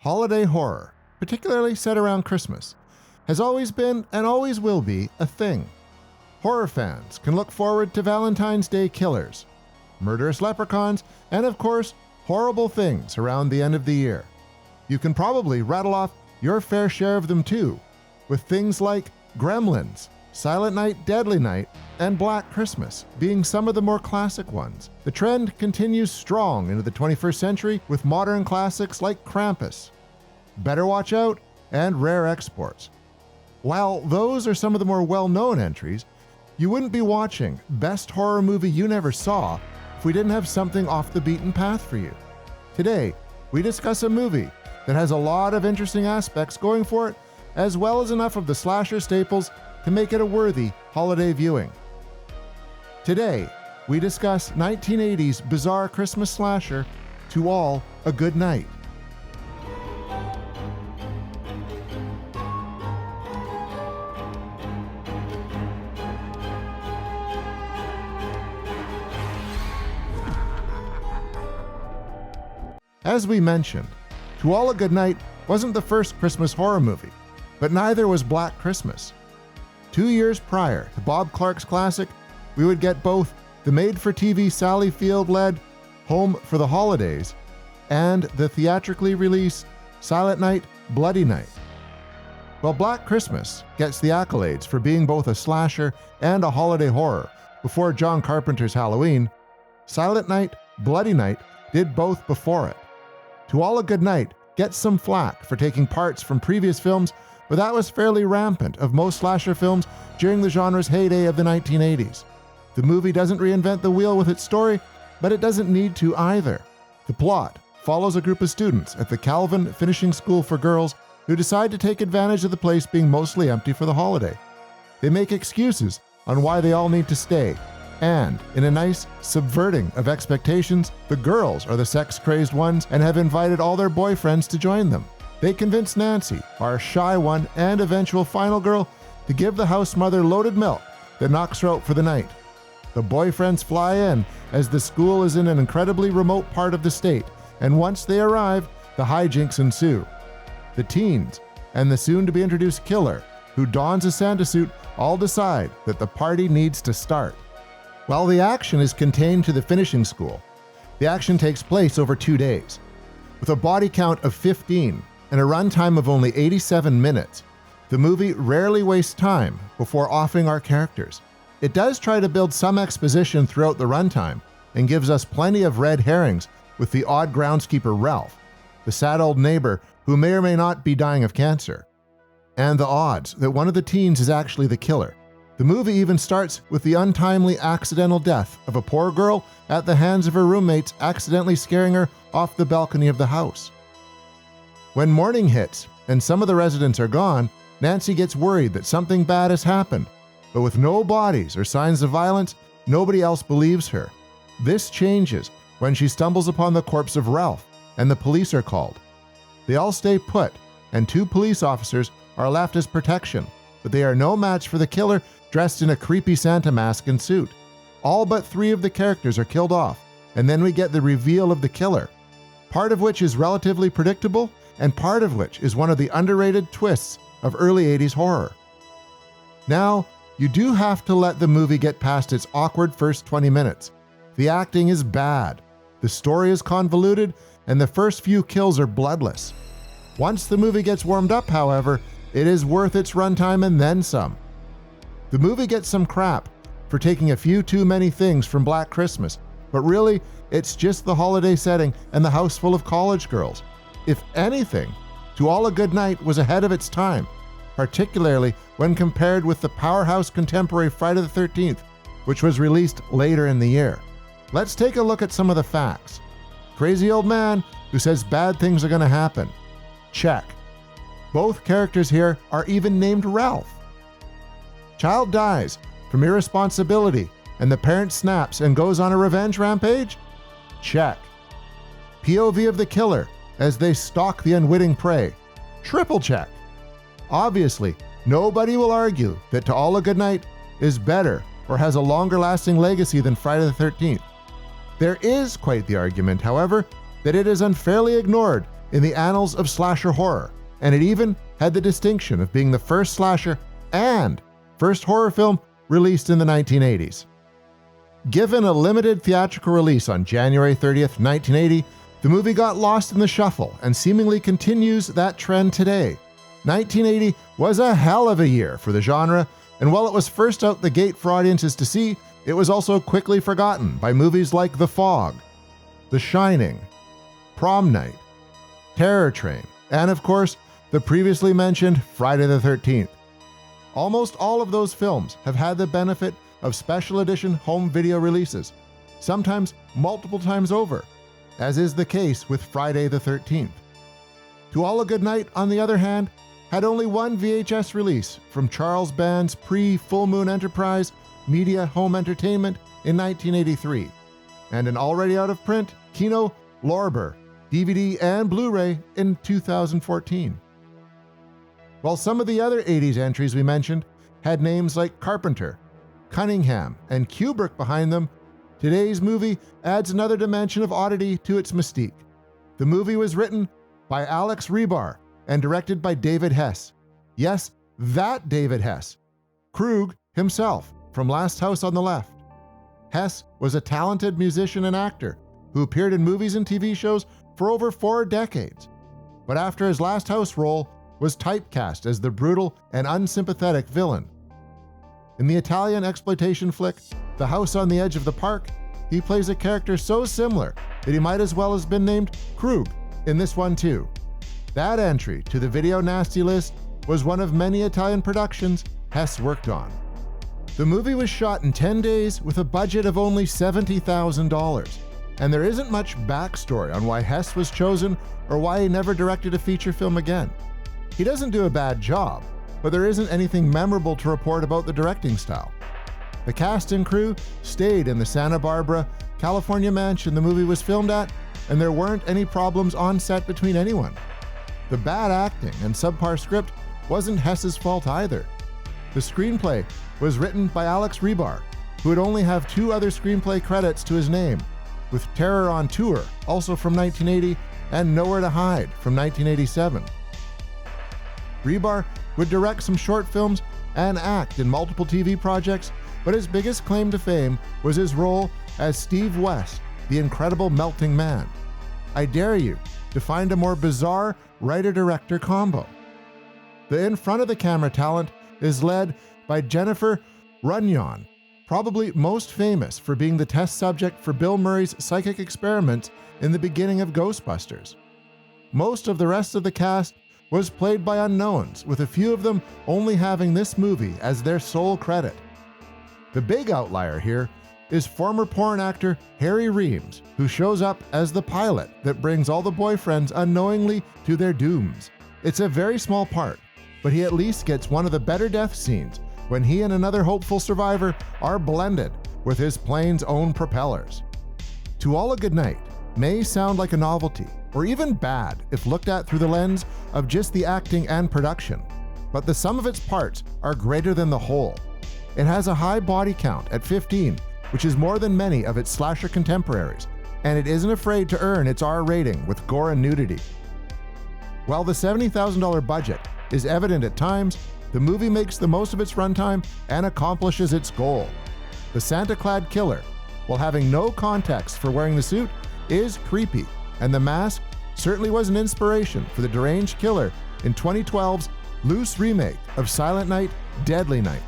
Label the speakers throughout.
Speaker 1: Holiday horror, particularly set around Christmas, has always been and always will be a thing. Horror fans can look forward to Valentine's Day killers, murderous leprechauns, and of course, horrible things around the end of the year. You can probably rattle off your fair share of them too, with things like Gremlins, Silent Night, Deadly Night, and Black Christmas being some of the more classic ones. The trend continues strong into the 21st century with modern classics like Krampus, Better Watch Out, and rare exports. While those are some of the more well-known entries, you wouldn't be watching Best Horror Movie You Never Saw if we didn't have something off the beaten path for you. Today, we discuss a movie that has a lot of interesting aspects going for it, as well as enough of the slasher staples to make it a worthy holiday viewing. Today, we discuss 1980's bizarre Christmas slasher, To All A Goodnight. As we mentioned, To All A Goodnight wasn't the first Christmas horror movie, but neither was Black Christmas. 2 years prior to Bob Clark's classic, we would get both the made-for-TV Sally Field-led Home for the Holidays and the theatrically released Silent Night, Bloody Night. While Black Christmas gets the accolades for being both a slasher and a holiday horror before John Carpenter's Halloween, Silent Night, Bloody Night did both before it. To All A Goodnight gets some flack for taking parts from previous films, but that was fairly rampant of most slasher films during the genre's heyday of the 1980s. The movie doesn't reinvent the wheel with its story, but it doesn't need to either. The plot follows a group of students at the Calvin Finishing School for Girls who decide to take advantage of the place being mostly empty for the holiday. They make excuses on why they all need to stay, and in a nice subverting of expectations, the girls are the sex-crazed ones and have invited all their boyfriends to join them. They convince Nancy, our shy one and eventual final girl, to give the house mother loaded milk that knocks her out for the night. The boyfriends fly in as the school is in an incredibly remote part of the state, and once they arrive, the hijinks ensue. The teens and the soon-to-be-introduced killer, who dons a Santa suit, all decide that the party needs to start. While the action is contained to the finishing school, the action takes place over 2 days. With a body count of 15 and a runtime of only 87 minutes, the movie rarely wastes time before offing our characters. It does try to build some exposition throughout the runtime and gives us plenty of red herrings with the odd groundskeeper Ralph, the sad old neighbor who may or may not be dying of cancer, and the odds that one of the teens is actually the killer. The movie even starts with the untimely accidental death of a poor girl at the hands of her roommates accidentally scaring her off the balcony of the house. When morning hits and some of the residents are gone, Nancy gets worried that something bad has happened, but with no bodies or signs of violence, nobody else believes her. This changes when she stumbles upon the corpse of Ralph and the police are called. They all stay put, and 2 police officers are left as protection, but they are no match for the killer dressed in a creepy Santa mask and suit. All but 3 of the characters are killed off, and then we get the reveal of the killer, part of which is relatively predictable, and part of which is one of the underrated twists of early 80s horror. Now, you do have to let the movie get past its awkward first 20 minutes. The acting is bad, the story is convoluted, and the first few kills are bloodless. Once the movie gets warmed up, however, it is worth its runtime and then some. The movie gets some crap for taking a few too many things from Black Christmas, but really, it's just the holiday setting and the house full of college girls. If anything, To All A Goodnight was ahead of its time, particularly when compared with the powerhouse contemporary Friday the 13th, which was released later in the year. Let's take a look at some of the facts. Crazy old man who says bad things are going to happen. Check. Both characters here are even named Ralph. Child dies from irresponsibility and the parent snaps and goes on a revenge rampage? Check. POV of the killer as they stalk the unwitting prey? Triple check. Obviously, nobody will argue that To All A Goodnight is better or has a longer lasting legacy than Friday the 13th. There is quite the argument, however, that it is unfairly ignored in the annals of slasher horror, and it even had the distinction of being the first slasher and first horror film released in the 1980s. Given a limited theatrical release on January 30th, 1980, the movie got lost in the shuffle and seemingly continues that trend today. 1980 was a hell of a year for the genre, and while it was first out the gate for audiences to see, it was also quickly forgotten by movies like The Fog, The Shining, Prom Night, Terror Train, and of course, the previously mentioned Friday the 13th. Almost all of those films have had the benefit of special edition home video releases, sometimes multiple times over, as is the case with Friday the 13th. To All A Goodnight, on the other hand, had only one VHS release from Charles Band's pre-Full Moon Enterprise Media Home Entertainment in 1983, and an already out-of-print Kino Lorber DVD and Blu-ray in 2014. While some of the other 80s entries we mentioned had names like Carpenter, Cunningham, and Kubrick behind them, today's movie adds another dimension of oddity to its mystique. The movie was written by Alex Rebar and directed by David Hess. Yes, that David Hess. Krug himself from Last House on the Left. Hess was a talented musician and actor who appeared in movies and TV shows for over 4 decades. But after his Last House role, was typecast as the brutal and unsympathetic villain. In the Italian exploitation flick, The House on the Edge of the Park, he plays a character so similar that he might as well have been named Krug in this one too. That entry to the video nasty list was one of many Italian productions Hess worked on. The movie was shot in 10 days with a budget of only $70,000, and there isn't much backstory on why Hess was chosen or why he never directed a feature film again. He doesn't do a bad job, but there isn't anything memorable to report about the directing style. The cast and crew stayed in the Santa Barbara, California mansion the movie was filmed at, and there weren't any problems on set between anyone. The bad acting and subpar script wasn't Hess's fault either. The screenplay was written by Alex Rebar, who would only have 2 other screenplay credits to his name, with Terror on Tour, also from 1980, and Nowhere to Hide from 1987. Rebar would direct some short films and act in multiple TV projects, but his biggest claim to fame was his role as Steve West, the Incredible Melting Man. I dare you to find a more bizarre writer-director combo. The in front of the camera talent is led by Jennifer Runyon, probably most famous for being the test subject for Bill Murray's psychic experiments in the beginning of Ghostbusters. Most of the rest of the cast was played by unknowns, with a few of them only having this movie as their sole credit. The big outlier here is former porn actor Harry Reams, who shows up as the pilot that brings all the boyfriends unknowingly to their dooms. It's a very small part, but he at least gets one of the better death scenes when he and another hopeful survivor are blended with his plane's own propellers. To All A Goodnight may sound like a novelty, or even bad if looked at through the lens of just the acting and production, but the sum of its parts are greater than the whole. It has a high body count at 15, which is more than many of its slasher contemporaries, and it isn't afraid to earn its R rating with gore and nudity. While the $70,000 budget is evident at times, the movie makes the most of its runtime and accomplishes its goal. The Santa-clad killer, while having no context for wearing the suit, is creepy, and the mask certainly was an inspiration for the deranged killer in 2012's loose remake of Silent Night, Deadly Night.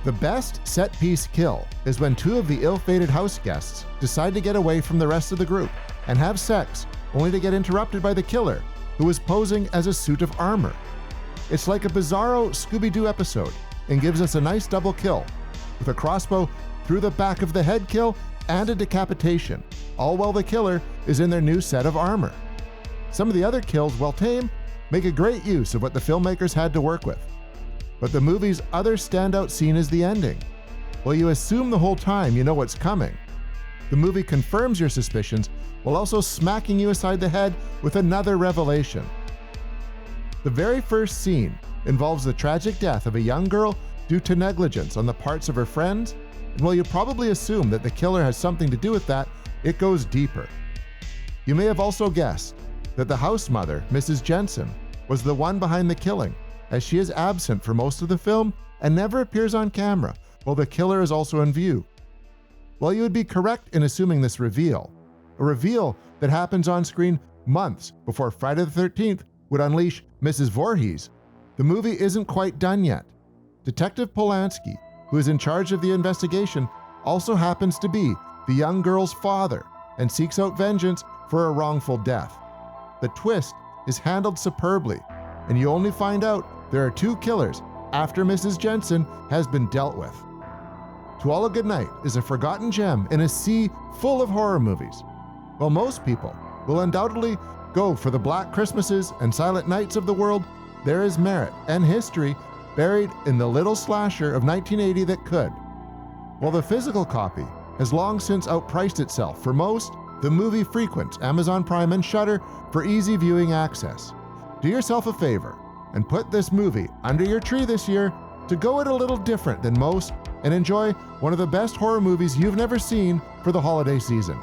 Speaker 1: The best set-piece kill is when 2 of the ill-fated house guests decide to get away from the rest of the group and have sex, only to get interrupted by the killer, who is posing as a suit of armor. It's like a bizarro Scooby-Doo episode and gives us a nice double kill, with a crossbow through the back of the head kill and a decapitation, all while the killer is in their new set of armor. Some of the other kills, while tame, make a great use of what the filmmakers had to work with. But the movie's other standout scene is the ending. While you assume the whole time you know what's coming, the movie confirms your suspicions while also smacking you aside the head with another revelation. The very first scene involves the tragic death of a young girl due to negligence on the parts of her friends, and while you probably assume that the killer has something to do with that, it goes deeper. You may have also guessed that the house mother, Mrs. Jensen, was the one behind the killing, as she is absent for most of the film and never appears on camera, while the killer is also in view. While you would be correct in assuming this reveal, a reveal that happens on screen months before Friday the 13th would unleash Mrs. Voorhees, the movie isn't quite done yet. Detective Polanski, who is in charge of the investigation, also happens to be the young girl's father and seeks out vengeance for a wrongful death. The twist is handled superbly, and you only find out there are two killers after Mrs. Jensen has been dealt with. To All A Goodnight is a forgotten gem in a sea full of horror movies. While most people will undoubtedly go for the Black Christmases and Silent Nights of the world, there is merit and history buried in the little slasher of 1980 that could. While the physical copy has long since outpriced itself for most, the movie frequents Amazon Prime and Shudder for easy viewing access. Do yourself a favor and put this movie under your tree this year to go it a little different than most and enjoy one of the best horror movies you've never seen for the holiday season.